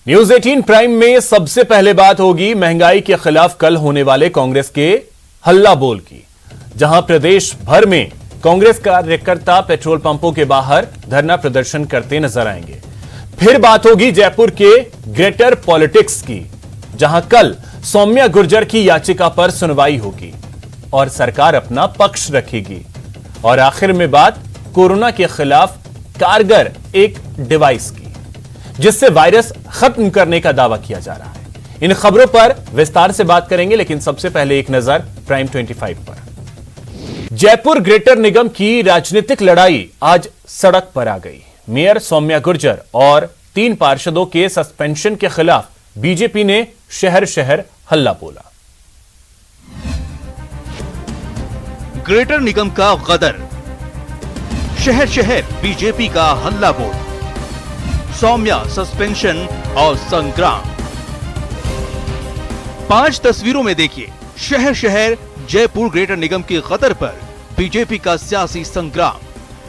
News 18 prime में सबसे पहले बात होगी महंगाई के खिलाफ कल होने वाले कांग्रेस के हल्ला बोल की, जहां प्रदेश भर में कांग्रेस कार्यकर्ता पेट्रोल पंपों के बाहर धरना प्रदर्शन करते नजर आएंगे। फिर बात होगी जयपुर के ग्रेटर पॉलिटिक्स की, जहां कल सौम्या गुर्जर की याचिका पर सुनवाई होगी और सरकार अपना पक्ष रखेगी। और आखिर में बात कोरोना के खिलाफ कारगर एक डिवाइस की, जिससे वायरस खत्म करने का दावा किया जा रहा है। इन खबरों पर विस्तार से बात करेंगे, लेकिन सबसे पहले एक नजर प्राइम 25 पर। जयपुर ग्रेटर निगम की राजनीतिक लड़ाई आज सड़क पर आ गई। मेयर सौम्या गुर्जर और 3 पार्षदों के सस्पेंशन के खिलाफ बीजेपी ने शहर शहर हल्ला बोला। ग्रेटर निगम का गदर, शहर शहर बीजेपी का हल्ला बोल, सौम्या सस्पेंशन और संग्राम। 5 तस्वीरों में देखिए शहर शहर जयपुर ग्रेटर निगम की गदर पर बीजेपी का सियासी संग्राम।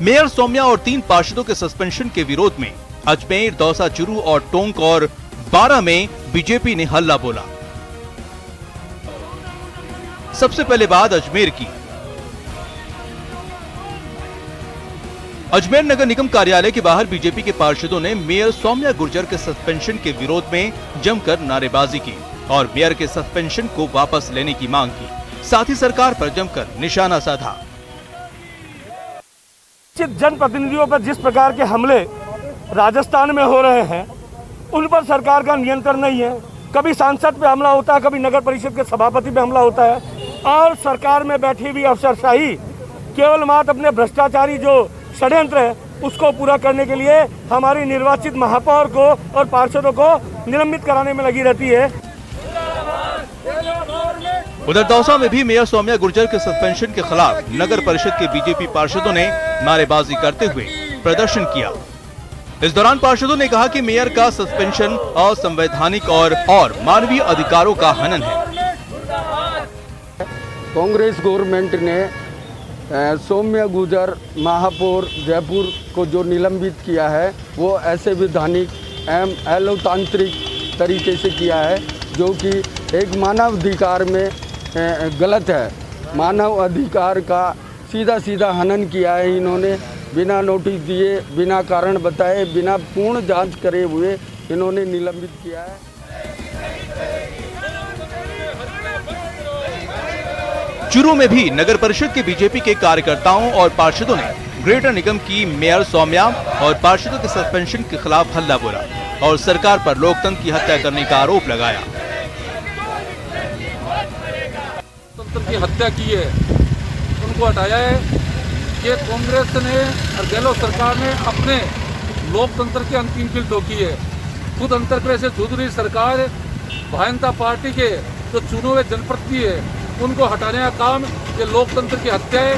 मेयर सौम्या और 3 पार्षदों के सस्पेंशन के विरोध में अजमेर, दौसा, चुरू और टोंक और 12 में बीजेपी ने हल्ला बोला। सबसे पहले बात अजमेर की। अजमेर नगर निगम कार्यालय के बाहर बीजेपी के पार्षदों ने मेयर सौम्या गुर्जर के सस्पेंशन के विरोध में जमकर नारेबाजी की और मेयर के सस्पेंशन को वापस लेने की मांग की। साथ ही सरकार पर जमकर निशाना साधा। जनप्रतिनिधियों पर जिस प्रकार के हमले राजस्थान में हो रहे हैं, उन पर सरकार का नियंत्रण नहीं है। कभी सांसद पे हमला होता है, कभी नगर परिषद के सभापति पे हमला होता है, और सरकार में बैठी हुई अफसरशाही केवल मात्र अपने भ्रष्टाचारी जो षड्यंत्र है उसको पूरा करने के लिए हमारी निर्वाचित महापौर को और पार्षदों को निलंबित कराने में लगी रहती है। उधर दौसा में भी मेयर सौम्या गुर्जर के सस्पेंशन के खिलाफ नगर परिषद के बीजेपी पार्षदों ने नारेबाजी करते हुए प्रदर्शन किया। इस दौरान पार्षदों ने कहा कि मेयर का सस्पेंशन असंवैधानिक और मानवीय अधिकारों का हनन है। कांग्रेस गवर्नमेंट ने सौम्या गुर्जर महापौर जयपुर को जो निलंबित किया है वो असंवैधानिक एवं अलोकतांत्रिक तरीके से किया है, जो कि एक मानव अधिकार में गलत है। मानव अधिकार का सीधा हनन किया है इन्होंने। बिना नोटिस दिए, बिना कारण बताए, बिना पूर्ण जांच करे हुए इन्होंने निलंबित किया है। चुरू में भी नगर परिषद के बीजेपी के कार्यकर्ताओं और पार्षदों ने ग्रेटर निगम की मेयर सौम्या और पार्षदों के सस्पेंशन के खिलाफ हल्ला बोला और सरकार पर लोकतंत्र की हत्या करने का आरोप लगाया। लोकतंत्र की हत्या की है, उनको हटाया है। ये कांग्रेस ने और गहलोत सरकार ने अपने लोकतंत्र की अंतिम कील ठोकी है। खुद अंतरप्रदेश से जुड़ रही सरकार भारतीय जनता पार्टी के जो चुने हुए जनप्रतिनिधि है उनको हटाने का काम ये लोकतंत्र की हत्या है।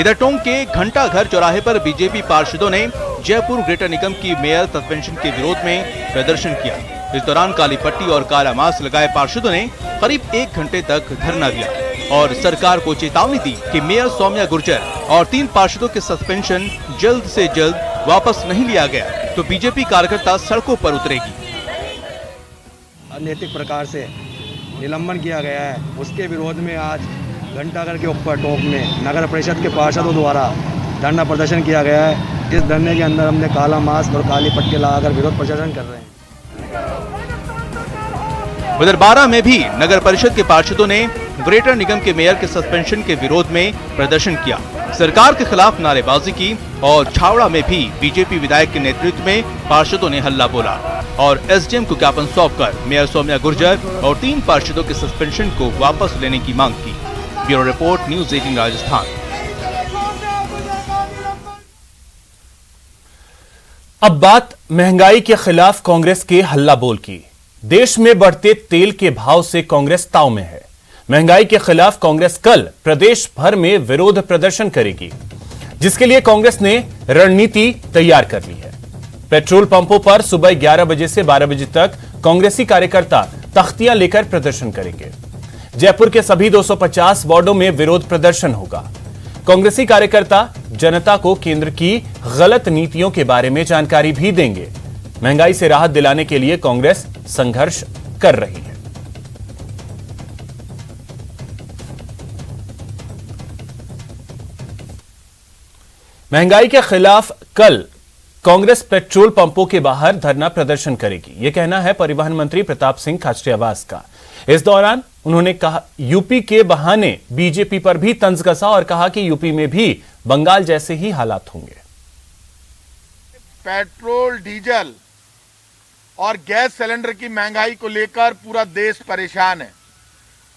इधर टोंक के घंटा घर चौराहे पर बीजेपी पार्षदों ने जयपुर ग्रेटर निगम की मेयर सस्पेंशन के विरोध में प्रदर्शन किया। इस दौरान काली पट्टी और काला मास्क लगाए पार्षदों ने करीब 1 घंटे तक धरना दिया और सरकार को चेतावनी दी कि मेयर सौम्या गुर्जर और 3 पार्षदों के सस्पेंशन जल्द से जल्द वापस नहीं लिया गया तो बीजेपी कार्यकर्ता सड़कों पर उतरेगी। अनैतिक प्रकार से निलंबन किया गया है, उसके विरोध में आज घंटाघर के ऊपर टोंक में नगर परिषद के पार्षदों द्वारा धरना प्रदर्शन किया गया है। इस धरने के अंदर हमने काला मास्क और काली पट्टी लगाकर विरोध प्रदर्शन कर रहे हैं। उधर 12 में भी नगर परिषद के पार्षदों ने ग्रेटर निगम के मेयर के सस्पेंशन के विरोध में प्रदर्शन किया, सरकार के खिलाफ नारेबाजी की और छावड़ा में भी बीजेपी विधायक के नेतृत्व में पार्षदों ने हल्ला बोला और एसडीएम को ज्ञापन सौंपकर मेयर सौम्या गुर्जर और 3 पार्षदों के सस्पेंशन को वापस लेने की मांग की। Bureau report, news 18 Rajasthan. अब बात महंगाई के खिलाफ कांग्रेस के हल्ला बोल की। देश में बढ़ते तेल के भाव से कांग्रेस ताव में है। महंगाई के खिलाफ कांग्रेस कल प्रदेश भर में विरोध प्रदर्शन करेगी, जिसके लिए कांग्रेस ने रणनीति तैयार कर ली है। पेट्रोल पंपों पर सुबह 11 बजे से 12 बजे तक कांग्रेसी कार्यकर्ता तख्तियां लेकर प्रदर्शन करेंगे। जयपुर के सभी 250 वार्डों में विरोध प्रदर्शन होगा। कांग्रेसी कार्यकर्ता जनता को केंद्र की गलत नीतियों के बारे में जानकारी भी देंगे। महंगाई से राहत दिलाने के लिए कांग्रेस संघर्ष कर रही है। महंगाई के खिलाफ कल कांग्रेस पेट्रोल पंपों के बाहर धरना प्रदर्शन करेगी, यह कहना है परिवहन मंत्री प्रताप सिंह खाचरियावास का। इस दौरान उन्होंने कहा यूपी के बहाने बीजेपी पर भी तंज कसा और कहा कि यूपी में भी बंगाल जैसे ही हालात होंगे। पेट्रोल, डीजल और गैस सिलेंडर की महंगाई को लेकर पूरा देश परेशान है।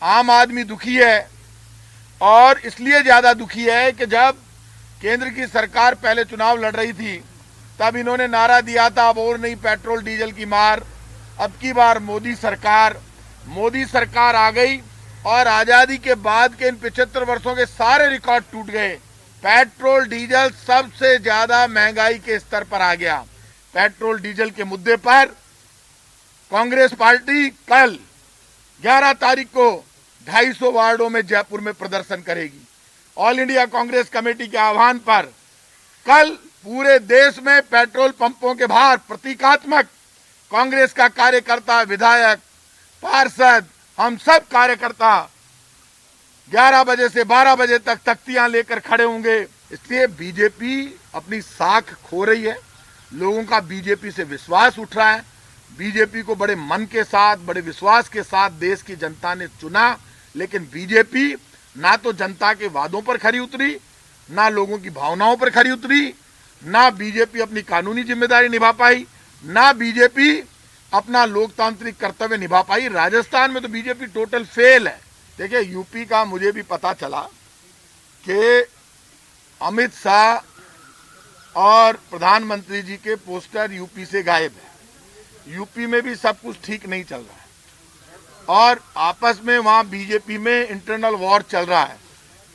आम आदमी दुखी है और इसलिए ज्यादा दुखी है कि जब केंद्र की सरकार पहले चुनाव लड़ रही थी तब इन्होंने नारा दिया था अब और नहीं पेट्रोल डीजल की मार। अब की बार मोदी सरकार आ गई और आजादी के बाद के इन 75 वर्षों के सारे रिकॉर्ड टूट गए। पेट्रोल डीजल सबसे ज्यादा महंगाई के स्तर पर आ गया। पेट्रोल डीजल के मुद्दे पर कांग्रेस पार्टी कल 11 तारीख को 250 वार्डों में जयपुर में प्रदर्शन करेगी। ऑल इंडिया कांग्रेस कमेटी के आह्वान पर कल पूरे देश में पेट्रोल पंपों के बाहर प्रतीकात्मक कांग्रेस का कार्यकर्ता, विधायक, पार्षद, हम सब कार्यकर्ता 11 बजे से 12 बजे तक तख्तियां लेकर खड़े होंगे। इसलिए बीजेपी अपनी साख खो रही है। लोगों का बीजेपी से विश्वास उठ रहा है। बीजेपी को बड़े मन के साथ, बड़े विश्वास के साथ देश की जनता ने चुना, लेकिन बीजेपी ना तो जनता के वादों पर खरी उतरी, ना लोगों की भावनाओं पर खरी उतरी, ना बीजेपी अपनी कानूनी जिम्मेदारी निभा पाई, ना बीजेपी अपना लोकतांत्रिक कर्तव्य निभा पाई। राजस्थान में तो बीजेपी टोटल फेल है। देखिए, यूपी का मुझे भी पता चला कि अमित शाह और प्रधानमंत्री जी के पोस्टर यूपी से गायब है। यूपी में भी सब कुछ ठीक नहीं चल रहा है और आपस में वहां बीजेपी में इंटरनल वॉर चल रहा है।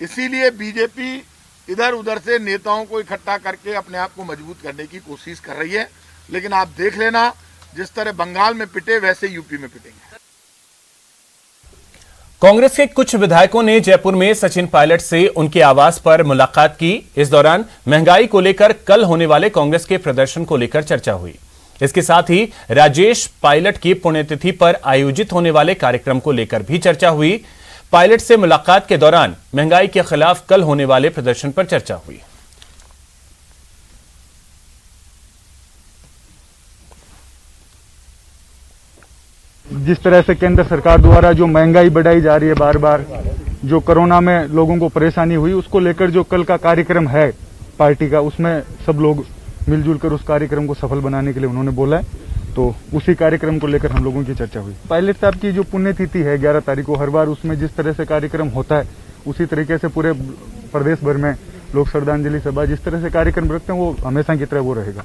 इसीलिए बीजेपी इधर उधर से नेताओं को इकट्ठा करके अपने आप को मजबूत करने की कोशिश कर रही है। लेकिन आप देख लेना, जिस तरह बंगाल में पिटे वैसे यूपी में पिटेंगे। कांग्रेस के कुछ विधायकों ने जयपुर में सचिन पायलट से उनके आवास पर मुलाकात की। इस दौरान महंगाई को लेकर कल होने वाले कांग्रेस के प्रदर्शन को लेकर चर्चा हुई। इसके साथ ही राजेश पायलट की पुण्यतिथि पर आयोजित होने वाले कार्यक्रम को लेकर भी चर्चा हुई। पायलट से मुलाकात के दौरान महंगाई के खिलाफ कल होने वाले प्रदर्शन पर चर्चा हुई। जिस तरह से केंद्र सरकार द्वारा जो महंगाई बढ़ाई जा रही है बार बार, जो कोरोना में लोगों को परेशानी हुई, उसको लेकर जो कल का कार्यक्रम है पार्टी का, उसमें सब लोग मिलजुल कर उस कार्यक्रम को सफल बनाने के लिए उन्होंने बोला है। तो उसी कार्यक्रम को लेकर हम लोगों की चर्चा हुई। पायलट साहब की जो पुण्यतिथि है 11 तारीख को, हर बार उसमें जिस तरह से कार्यक्रम होता है उसी तरीके से पूरे प्रदेश भर में लोग श्रद्धांजलि सभा जिस तरह से कार्यक्रम रखते हैं वो हमेशा की तरह वो रहेगा।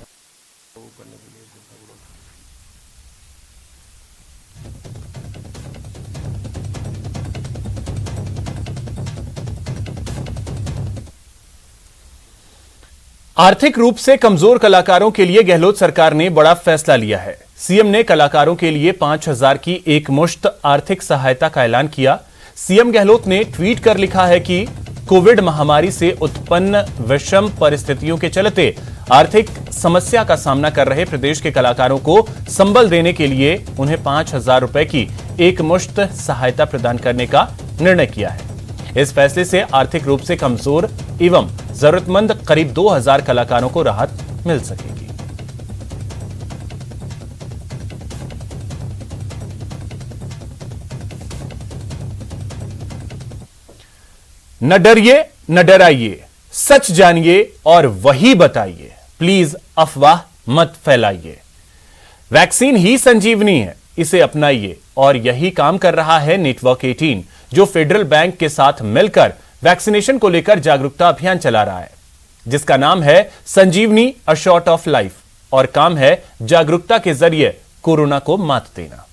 आर्थिक रूप से कमजोर कलाकारों के लिए गहलोत सरकार ने बड़ा फैसला लिया है। सीएम ने कलाकारों के लिए 5,000 की एकमुश्त आर्थिक सहायता का ऐलान किया। सीएम गहलोत ने ट्वीट कर लिखा है कि कोविड महामारी से उत्पन्न विषम परिस्थितियों के चलते आर्थिक समस्या का सामना कर रहे प्रदेश के कलाकारों को संबल देने के लिए उन्हें 5,000 रुपए की एकमुश्त सहायता प्रदान करने का निर्णय किया है। इस फैसले से आर्थिक रूप से कमजोर एवं जरूरतमंद करीब 2,000 कलाकारों को राहत मिल सकेगी। न डरिए न डराइए, सच जानिए और वही बताइए, प्लीज अफवाह मत फैलाइए। वैक्सीन ही संजीवनी है, इसे अपनाइए। और यही काम कर रहा है नेटवर्क 18, जो फेडरल बैंक के साथ मिलकर वैक्सीनेशन को लेकर जागरूकता अभियान चला रहा है, जिसका नाम है संजीवनी अ शॉट ऑफ लाइफ, और काम है जागरूकता के जरिए कोरोना को मात देना।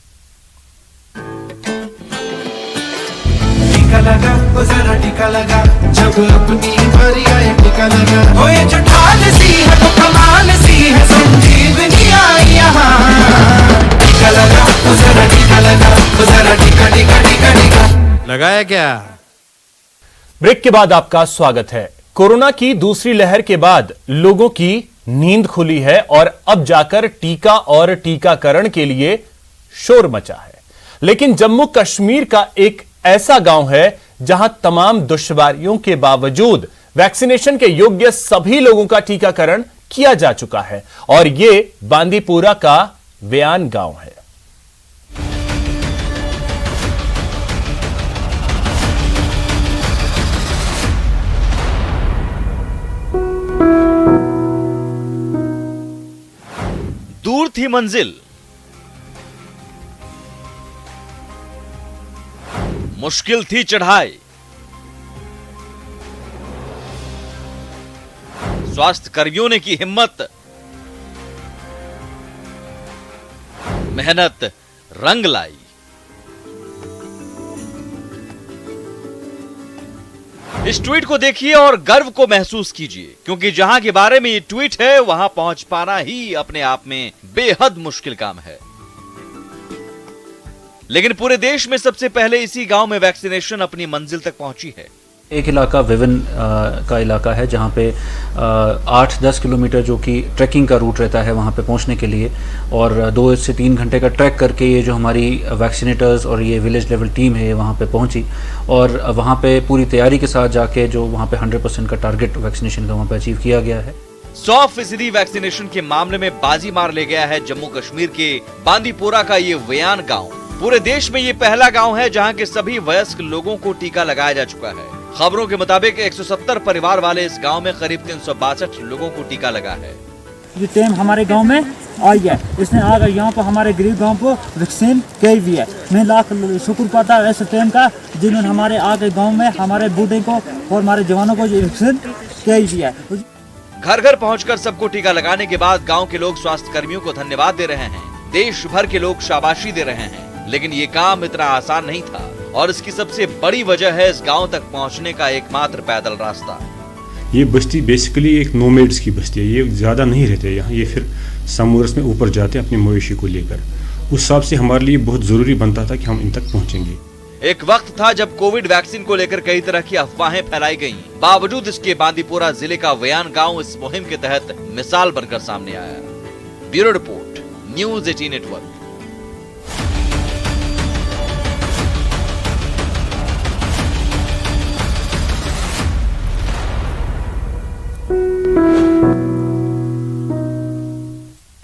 टीका लगा, वो जरा टीका लगा, जब अपनी बारी आए टीका लगा। वो ये जो ढाल सी है वो कमाल सी है, संजीवनी आई यहाँ। टीका लगा, वो जरा टीका लगा, वो जरा टीका टीका टीका टीका। लगाया क्या? ब्रेक के बाद आपका स्वागत है। कोरोना की दूसरी लहर के बाद लोगों की नींद खुली है और अब जाकर टीका और टीकाकरण के लिए शोर मचा है। लेकिन जम्मू कश्मीर का एक ऐसा गांव है जहां तमाम दुश्वारियों के बावजूद वैक्सीनेशन के योग्य सभी लोगों का टीकाकरण किया जा चुका है और यह बांदीपुरा का वेयान गांव है। दूर थी मंजिल, मुश्किल थी चढ़ाई, स्वास्थ्य कर्मियों ने की हिम्मत, मेहनत रंग लाई। इस ट्वीट को देखिए और गर्व को महसूस कीजिए, क्योंकि जहां के बारे में ये ट्वीट है वहां पहुंच पाना ही अपने आप में बेहद मुश्किल काम है। लेकिन पूरे देश में सबसे पहले इसी गांव में वैक्सीनेशन अपनी मंजिल तक पहुंची है। एक इलाका विवन का इलाका है जहाँ पे 8-10 किलोमीटर जो कि ट्रैकिंग का रूट रहता है वहाँ पे पहुँचने के लिए, और 2 से 3 घंटे का ट्रैक करके ये जो हमारी वैक्सीनेटर्स और ये विलेज लेवल टीम है वहाँ पे पहुँची और वहाँ पे पूरी तैयारी के साथ जाके जो वहाँ पे 100% का टारगेट वैक्सीनेशन का वहाँ पे अचीव किया गया है। 100% वैक्सीनेशन के मामले में बाजी मार ले गया है जम्मू कश्मीर के बांदीपुरा का ये वेयान गाँव। पूरे देश में ये पहला गाँव है जहाँ के सभी वयस्क लोगों को टीका लगाया जा चुका है। खबरों के मुताबिक 170 परिवार वाले इस गांव में करीब 362 लोगों को टीका लगा है। ये टीम हमारे गांव में आई है, इसने आकर यहाँ पर हमारे गरीब गांव को वैक्सीन की हुई है। मैं लाख शुक्र पाता है ऐसे टीम का जिन्होंने हमारे आगे गांव में हमारे बूढ़े को और हमारे जवानों को वैक्सीन की हुई है। घर घर पहुंचकर सबको टीका लगाने के बाद गाँव के लोग स्वास्थ्य कर्मियों को धन्यवाद दे रहे हैं। देश भर के लोग शाबाशी दे रहे हैं। लेकिन ये काम इतना आसान नहीं था और इसकी सबसे बड़ी वजह है इस गांव तक पहुंचने का एकमात्र पैदल रास्ता। ये बस्ती बेसिकली एक नोमैड्स की बस्ती है, ये ज़्यादा नहीं रहते यहाँ, ये फिर समूरस में ऊपर जाते हैं अपने मवेशी को लेकर। उस हिसाब से हमारे लिए बहुत ज़रूरी बनता था कि हम इन तक पहुँचेंगे। एक वक्त था जब कोविड वैक्सीन को लेकर कई तरह की अफवाहें फैलाई गईं। बावजूद इसके बांदीपुरा जिले का वेयान गाँव इस मुहिम के तहत मिसाल बनकर सामने आया। Bureau report, News 18 network.